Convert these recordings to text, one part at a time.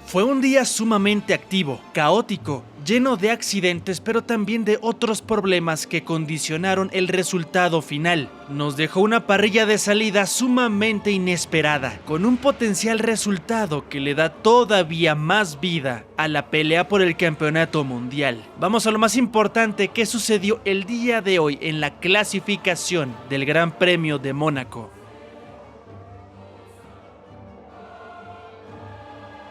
Fue un día sumamente activo, caótico, lleno de accidentes, pero también de otros problemas que condicionaron el resultado final. Nos dejó una parrilla de salida sumamente inesperada, con un potencial resultado que le da todavía más vida a la pelea por el campeonato mundial. Vamos a lo más importante que sucedió el día de hoy en la clasificación del Gran Premio de Mónaco.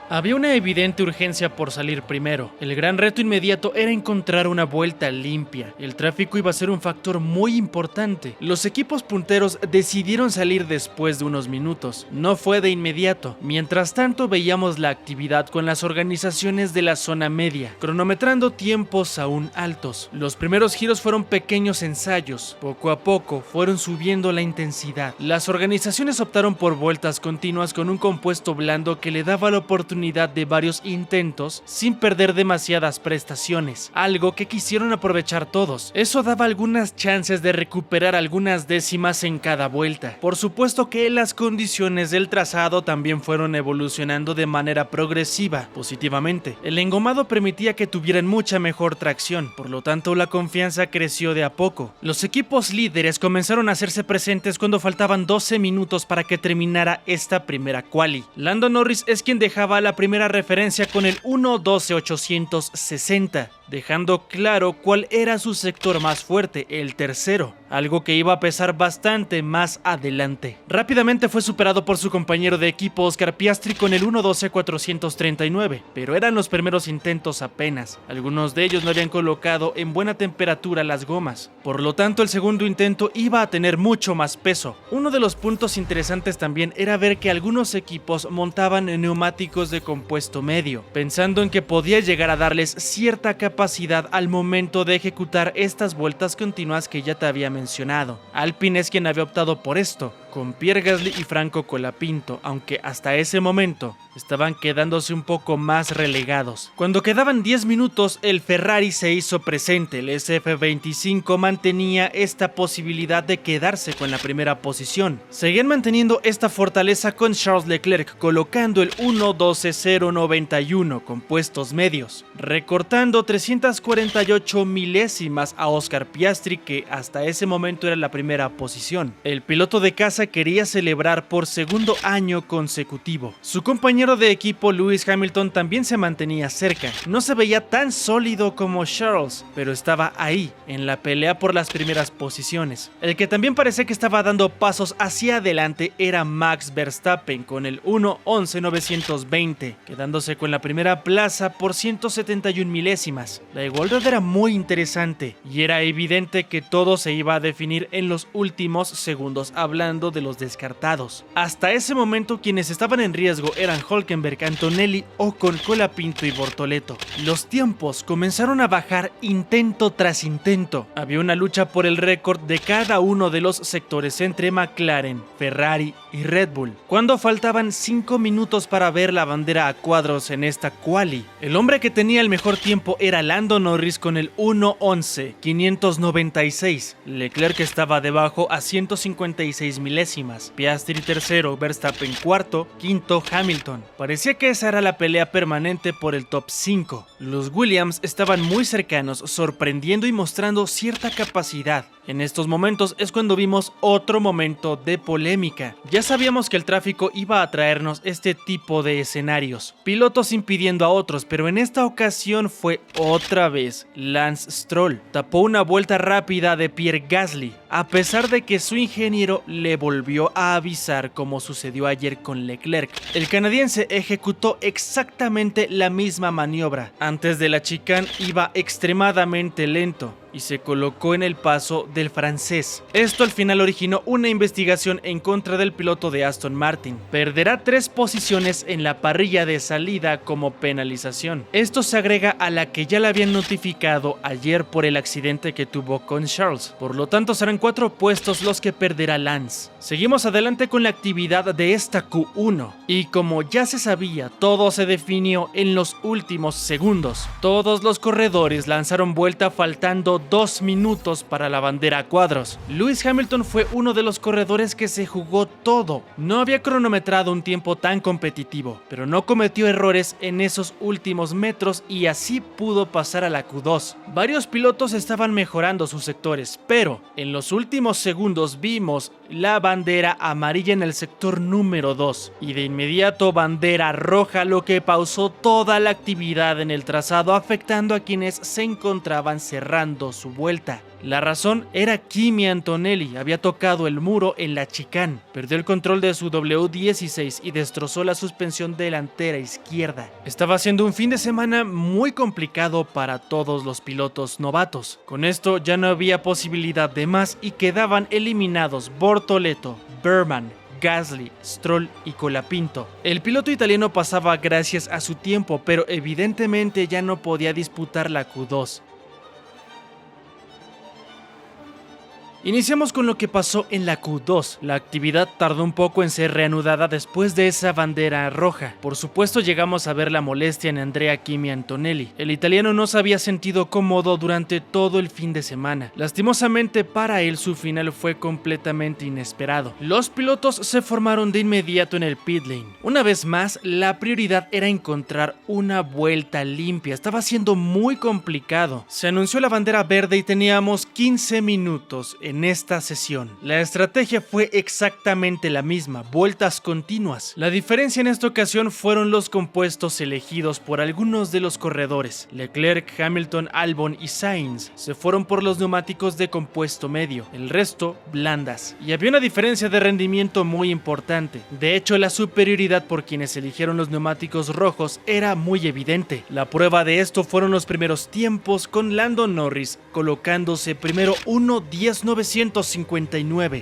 Había una evidente urgencia por salir primero. El gran reto inmediato era encontrar una vuelta limpia. El tráfico iba a ser un factor muy importante. Los equipos punteros decidieron salir después de unos minutos. No fue de inmediato. Mientras tanto veíamos la actividad con las organizaciones de la zona media, cronometrando tiempos aún altos. Los primeros giros fueron pequeños ensayos. Poco a poco fueron subiendo la intensidad. Las organizaciones optaron por vueltas continuas con un compuesto blando que le daba la oportunidad de varios intentos sin perder demasiadas prestaciones, algo que quisieron aprovechar todos. Eso daba algunas chances de recuperar algunas décimas en cada vuelta. Por supuesto que las condiciones del trazado también fueron evolucionando de manera progresiva, positivamente. El engomado permitía que tuvieran mucha mejor tracción, por lo tanto la confianza creció de a poco. Los equipos líderes comenzaron a hacerse presentes cuando faltaban 12 minutos para que terminara esta primera quali. Lando Norris es quien dejaba la primera referencia con el 1:12.860, dejando claro cuál era su sector más fuerte, el tercero, algo que iba a pesar bastante más adelante. Rápidamente fue superado por su compañero de equipo Oscar Piastri con el 1:12.439, pero eran los primeros intentos apenas. Algunos de ellos no habían colocado en buena temperatura las gomas, por lo tanto el segundo intento iba a tener mucho más peso. Uno de los puntos interesantes también era ver que algunos equipos montaban neumáticos de compuesto medio, pensando en que podía llegar a darles cierta capacidad al momento de ejecutar estas vueltas continuas que ya te había mencionado. Alpine es quien había optado por esto, con Pierre Gasly y Franco Colapinto, aunque hasta ese momento estaban quedándose un poco más relegados. Cuando quedaban 10 minutos, el Ferrari se hizo presente. El SF25 mantenía esta posibilidad de quedarse con la primera posición. Seguían manteniendo esta fortaleza con Charles Leclerc, colocando el 1:12.091 con puestos medios, recortando 348 milésimas a Oscar Piastri, que hasta ese momento era la primera posición. El piloto de casa quería celebrar por segundo año consecutivo. Su compañero de equipo Lewis Hamilton también se mantenía cerca. No se veía tan sólido como Charles, pero estaba ahí, en la pelea por las primeras posiciones. El que también parecía que estaba dando pasos hacia adelante era Max Verstappen con el 1:11.920, quedándose con la primera plaza por 171 milésimas. La igualdad era muy interesante y era evidente que todo se iba a definir en los últimos segundos, hablando de los descartados. Hasta ese momento quienes estaban en riesgo eran Hülkenberg, Antonelli, Ocon, Colapinto y Bortoleto. Los tiempos comenzaron a bajar intento tras intento. Había una lucha por el récord de cada uno de los sectores entre McLaren, Ferrari y Red Bull, cuando faltaban 5 minutos para ver la bandera a cuadros en esta quali. El hombre que tenía el mejor tiempo era Lando Norris con el 1:11.596. Leclerc estaba debajo a 156 milésimas, Piastri tercero, Verstappen cuarto, quinto Hamilton. Parecía que esa era la pelea permanente por el top 5. Los Williams estaban muy cercanos, sorprendiendo y mostrando cierta capacidad. En estos momentos es cuando vimos otro momento de polémica. Ya sabíamos que el tráfico iba a traernos este tipo de escenarios, pilotos impidiendo a otros, pero en esta ocasión fue otra vez Lance Stroll. Tapó una vuelta rápida de Pierre Gasly, a pesar de que su ingeniero le volvió a avisar, como sucedió ayer con Leclerc. El canadiense ejecutó exactamente la misma maniobra. Antes de la chicane iba extremadamente lento y se colocó en el paso del francés. Esto al final originó una investigación en contra del piloto de Aston Martin. Perderá 3 posiciones en la parrilla de salida como penalización. Esto se agrega a la que ya le habían notificado ayer por el accidente que tuvo con Charles. Por lo tanto serán 4 puestos los que perderá Lance. Seguimos adelante con la actividad de esta Q1 y como ya se sabía, todo se definió en los últimos segundos. Todos los corredores lanzaron vuelta faltando 2 minutos para la bandera a cuadros. Lewis Hamilton fue uno de los corredores que se jugó todo. No había cronometrado un tiempo tan competitivo, pero no cometió errores en esos últimos metros y así pudo pasar a la Q2. Varios pilotos estaban mejorando sus sectores, pero en los últimos segundos vimos la bandera amarilla en el sector número 2 y de inmediato bandera roja, lo que pausó toda la actividad en el trazado, afectando a quienes se encontraban cerrando su vuelta. La razón era Kimi Antonelli, había tocado el muro en la chicane, perdió el control de su W16 y destrozó la suspensión delantera izquierda. Estaba siendo un fin de semana muy complicado para todos los pilotos novatos. Con esto ya no había posibilidad de más y quedaban eliminados Bortoleto, Berman, Gasly, Stroll y Colapinto. El piloto italiano pasaba gracias a su tiempo, pero evidentemente ya no podía disputar la Q2. Iniciamos con lo que pasó en la Q2. La actividad tardó un poco en ser reanudada después de esa bandera roja. Por supuesto, llegamos a ver la molestia en Andrea Kimi Antonelli. El italiano no se había sentido cómodo durante todo el fin de semana. Lastimosamente para él, su final fue completamente inesperado. Los pilotos se formaron de inmediato en el pit lane. Una vez más, la prioridad era encontrar una vuelta limpia. Estaba siendo muy complicado. Se anunció la bandera verde y teníamos 15 minutos en esta sesión. La estrategia fue exactamente la misma, vueltas continuas. La diferencia en esta ocasión fueron los compuestos elegidos por algunos de los corredores. Leclerc, Hamilton, Albon y Sainz se fueron por los neumáticos de compuesto medio, el resto blandas. Y había una diferencia de rendimiento muy importante. De hecho, la superioridad por quienes eligieron los neumáticos rojos era muy evidente. La prueba de esto fueron los primeros tiempos, con Lando Norris colocándose primero 1:10.959.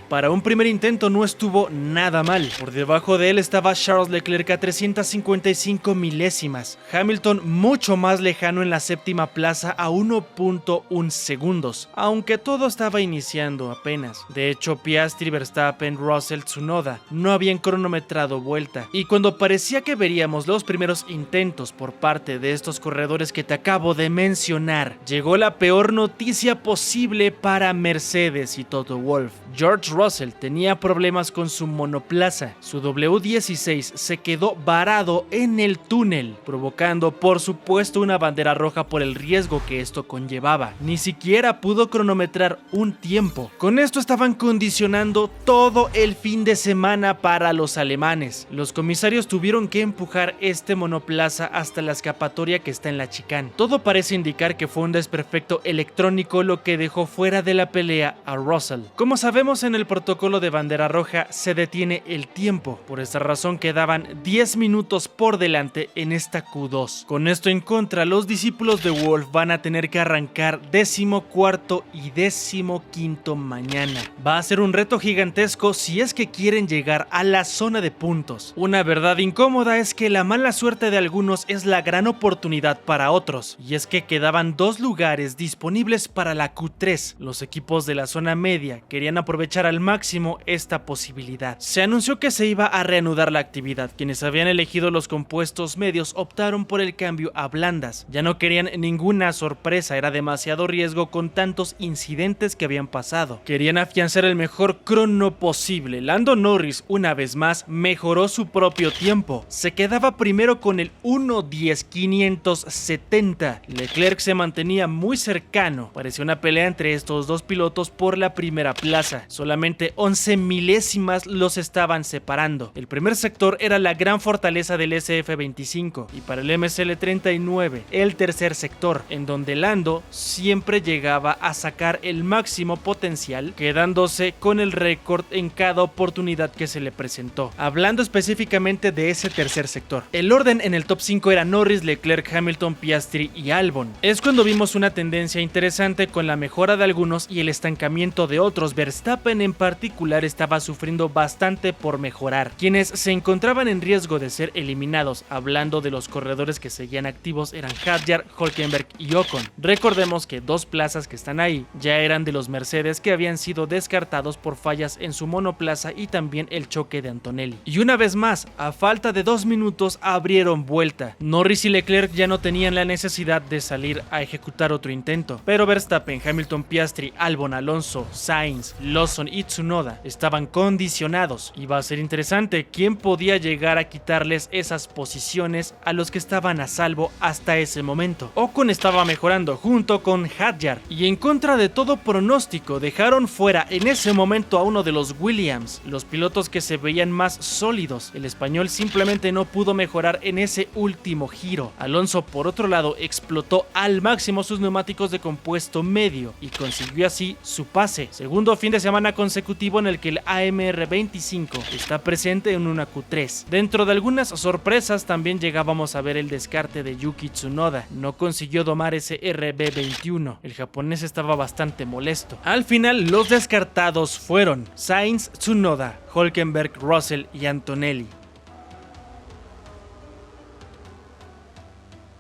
Para un primer intento no estuvo nada mal. Por debajo de él estaba Charles Leclerc a 355 milésimas. Hamilton mucho más lejano en la séptima plaza a 1.1 segundos, aunque todo estaba iniciando apenas. De hecho, Piastri, Verstappen, Russell, Tsunoda no habían cronometrado vuelta, y cuando parecía que veríamos los primeros intentos por parte de estos corredores que te acabo de mencionar, llegó la peor noticia posible para Mercedes y Toto Wolff. George Russell tenía problemas con su monoplaza. Su W16 se quedó varado en el túnel, provocando por supuesto una bandera roja por el riesgo que esto conllevaba. Ni siquiera pudo cronometrar un tiempo. Con esto estaban condicionando todo el fin de semana para los alemanes. Los comisarios tuvieron que empujar este monoplaza hasta la escapatoria que está en la chicane. Todo parece indicar que fue un desperfecto electrónico lo que dejó fuera de la pelea a Russell. Como sabemos, en el protocolo de bandera roja se detiene el tiempo. Por esta razón quedaban 10 minutos por delante en esta Q2. Con esto en contra, los discípulos de Wolff van a tener que arrancar 14º y 15º mañana. Va a ser un reto gigantesco si es que quieren llegar a la zona de puntos. Una verdad incómoda es que la mala suerte de algunos es la gran oportunidad para otros, y es que quedaban 2 lugares disponibles para la Q3. Los equipos de la zona media querían aprovechar al máximo esta posibilidad. Se anunció que se iba a reanudar la actividad. Quienes habían elegido los compuestos medios optaron por el cambio a blandas. Ya no querían ninguna sorpresa, era demasiado riesgo con tantos incidentes que habían pasado. Querían afianzar el mejor crono posible. Lando Norris, una vez más, mejoró su propio tiempo. Se quedaba primero con el 1:10.570. Leclerc se mantenía muy cercano. Parecía una pelea entre estos dos pilotos por la primera plaza. Solamente 11 milésimas los estaban separando. El primer sector era la gran fortaleza del SF25 y para el MSL39 el tercer sector, en donde Lando siempre llegaba a sacar el máximo potencial, quedándose con el récord en cada oportunidad que se le presentó. Hablando específicamente de ese tercer sector, el orden en el top 5 era Norris, Leclerc, Hamilton, Piastri y Albon. Es cuando vimos una tendencia interesante con la mejora de algunos y el estancamiento rendimiento de otros, Verstappen en particular estaba sufriendo bastante por mejorar. Quienes se encontraban en riesgo de ser eliminados, hablando de los corredores que seguían activos, eran Hadjar, Hülkenberg y Ocon. Recordemos que dos plazas que están ahí ya eran de los Mercedes, que habían sido descartados por fallas en su monoplaza y también el choque de Antonelli. Y una vez más, a falta de 2 minutos abrieron vuelta. Norris y Leclerc ya no tenían la necesidad de salir a ejecutar otro intento, pero Verstappen, Hamilton, Piastri, Albon, Alonso, Sainz, Lawson y Tsunoda estaban condicionados. Iba a ser interesante quién podía llegar a quitarles esas posiciones a los que estaban a salvo hasta ese momento. Ocon estaba mejorando junto con Hadjar, y en contra de todo pronóstico dejaron fuera en ese momento a uno de los Williams, los pilotos que se veían más sólidos. El español simplemente no pudo mejorar en ese último giro. Alonso, por otro lado, explotó al máximo sus neumáticos de compuesto medio y consiguió así su pase. Segundo fin de semana consecutivo en el que el AMR25 está presente en una Q3. Dentro de algunas sorpresas también llegábamos a ver el descarte de Yuki Tsunoda. No consiguió domar ese RB21. El japonés estaba bastante molesto. Al final, los descartados fueron Sainz, Tsunoda, Hülkenberg, Russell y Antonelli.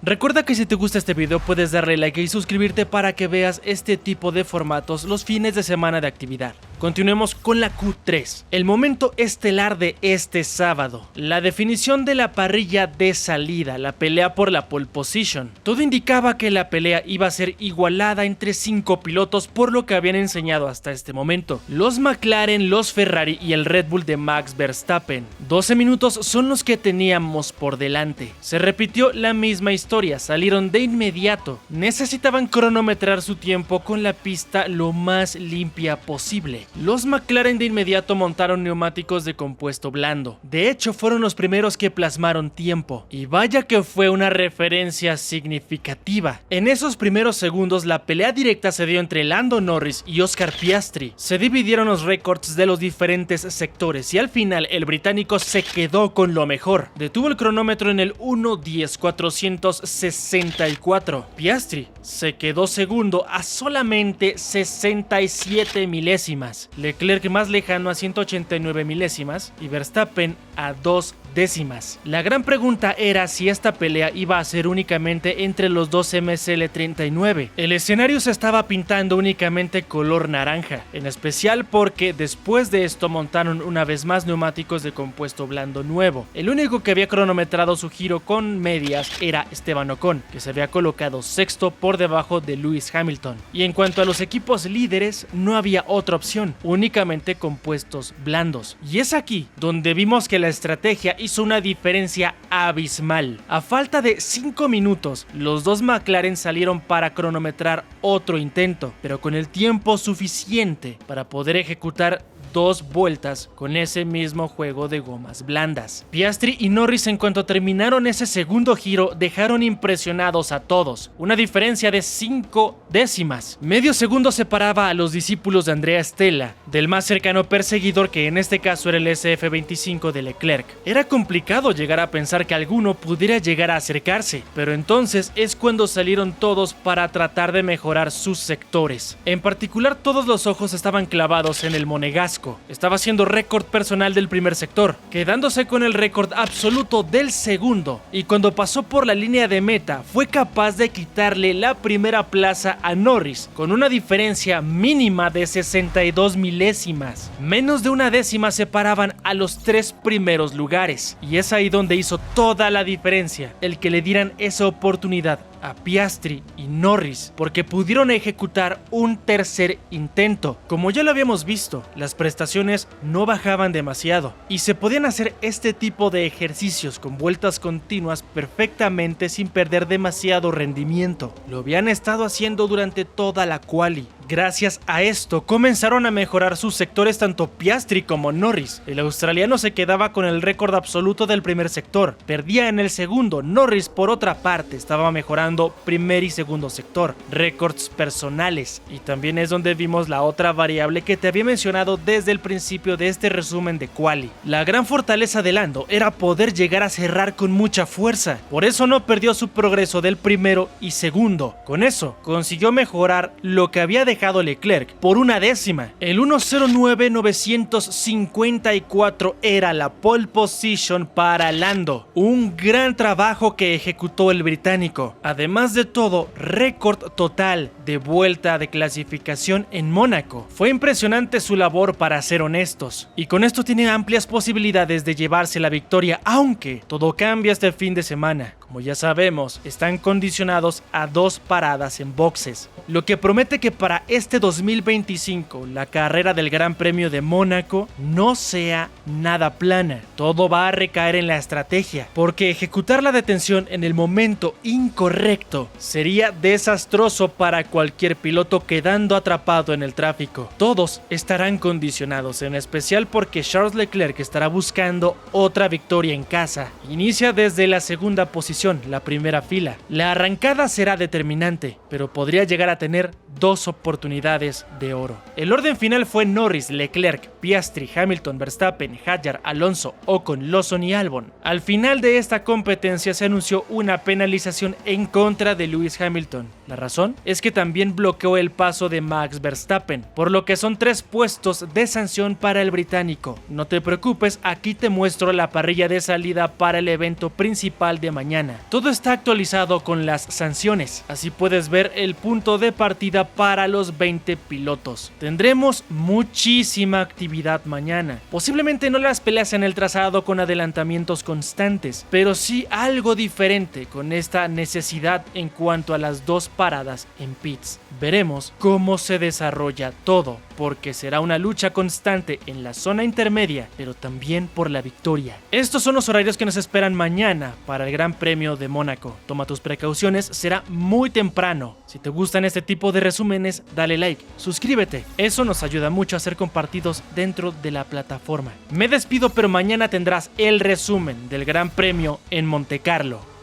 Recuerda que si te gusta este video puedes darle like y suscribirte para que veas este tipo de formatos los fines de semana de actividad. Continuemos con la Q3, el momento estelar de este sábado, la definición de la parrilla de salida, la pelea por la pole position. Todo indicaba que la pelea iba a ser igualada entre 5 pilotos por lo que habían enseñado hasta este momento: los McLaren, los Ferrari y el Red Bull de Max Verstappen. 12 minutos son los que teníamos por delante. Se repitió la misma historia, salieron de inmediato, necesitaban cronometrar su tiempo con la pista lo más limpia posible. Los McLaren de inmediato montaron neumáticos de compuesto blando. De hecho, fueron los primeros que plasmaron tiempo. Y vaya que fue una referencia significativa. En esos primeros segundos, la pelea directa se dio entre Lando Norris y Oscar Piastri. Se dividieron los récords de los diferentes sectores y al final el británico se quedó con lo mejor. Detuvo el cronómetro en el 1:10.464. Piastri se quedó segundo a solamente 67 milésimas. Leclerc más lejano a 189 milésimas y Verstappen a 2 décimas. La gran pregunta era si esta pelea iba a ser únicamente entre los dos MSL39. El escenario se estaba pintando únicamente color naranja, en especial porque después de esto montaron una vez más neumáticos de compuesto blando nuevo. El único que había cronometrado su giro con medias era Esteban Ocon, que se había colocado sexto por debajo de Lewis Hamilton. Y en cuanto a los equipos líderes, no había otra opción, únicamente compuestos blandos. Y es aquí donde vimos que la estrategia hizo una diferencia abismal. A falta de 5 minutos, los dos McLaren salieron para cronometrar otro intento, pero con el tiempo suficiente para poder ejecutar 2 vueltas con ese mismo juego de gomas blandas. Piastri y Norris, en cuanto terminaron ese segundo giro, dejaron impresionados a todos, una diferencia de 5 décimas. Medio segundo separaba a los discípulos de Andrea Stella del más cercano perseguidor, que en este caso era el SF25 de Leclerc. Era complicado llegar a pensar que alguno pudiera llegar a acercarse, pero entonces es cuando salieron todos para tratar de mejorar sus sectores. En particular, todos los ojos estaban clavados en el monegasco. Estaba haciendo récord personal del primer sector, quedándose con el récord absoluto del segundo, y cuando pasó por la línea de meta fue capaz de quitarle la primera plaza a Norris con una diferencia mínima de 62 milésimas. Menos de una décima separaban a los 3 primeros lugares, y es ahí donde hizo toda la diferencia el que le dieran esa oportunidad a Piastri y Norris, porque pudieron ejecutar un tercer intento. Como ya lo habíamos visto, las prestaciones no bajaban demasiado y se podían hacer este tipo de ejercicios con vueltas continuas perfectamente sin perder demasiado rendimiento. Lo habían estado haciendo durante toda la quali. Gracias a esto comenzaron a mejorar sus sectores tanto Piastri como Norris. El australiano se quedaba con el récord absoluto del primer sector, perdía en el segundo. Norris, por otra parte, estaba mejorando ocupando primer y segundo sector, récords personales, y también es donde vimos la otra variable que te había mencionado desde el principio de este resumen de quali. La gran fortaleza de Lando era poder llegar a cerrar con mucha fuerza, por eso no perdió su progreso del primero y segundo. Con eso consiguió mejorar lo que había dejado Leclerc por una décima. El 1:09.954 era la pole position para Lando, un gran trabajo que ejecutó el británico. Además de todo, récord total de vuelta de clasificación en Mónaco. Fue impresionante su labor, para ser honestos, y con esto tiene amplias posibilidades de llevarse la victoria, aunque todo cambia este fin de semana. Como ya sabemos, están condicionados a 2 paradas en boxes, lo que promete que para este 2025 la carrera del Gran Premio de Mónaco no sea nada plana. Todo va a recaer en la estrategia, porque ejecutar la detención en el momento incorrecto sería desastroso para cualquier piloto quedando atrapado en el tráfico. Todos estarán condicionados, en especial porque Charles Leclerc estará buscando otra victoria en casa. Inicia desde la segunda posición, la primera fila. La arrancada será determinante, pero podría llegar a tener 2 oportunidades de oro. El orden final fue Norris, Leclerc, Piastri, Hamilton, Verstappen, Hadjar, Alonso, Ocon, Lawson y Albon. Al final de esta competencia se anunció una penalización en contra de Lewis Hamilton. La razón es que también bloqueó el paso de Max Verstappen, por lo que son 3 puestos de sanción para el británico. No te preocupes, aquí te muestro la parrilla de salida para el evento principal de mañana. Todo está actualizado con las sanciones, así puedes ver el punto de partida para los 20 pilotos. Tendremos muchísima actividad mañana. Posiblemente no las peleas en el trazado con adelantamientos constantes, pero sí algo diferente con esta necesidad en cuanto a las 2 paradas en pits. Veremos cómo se desarrolla todo, porque será una lucha constante en la zona intermedia, pero también por la victoria. Estos son los horarios que nos esperan mañana para el Gran Premio de Mónaco. Toma tus precauciones, será muy temprano. Si te gustan este tipo de resúmenes, dale like, suscríbete. Eso nos ayuda mucho a ser compartidos dentro de la plataforma. Me despido, pero mañana tendrás el resumen del Gran Premio en Montecarlo.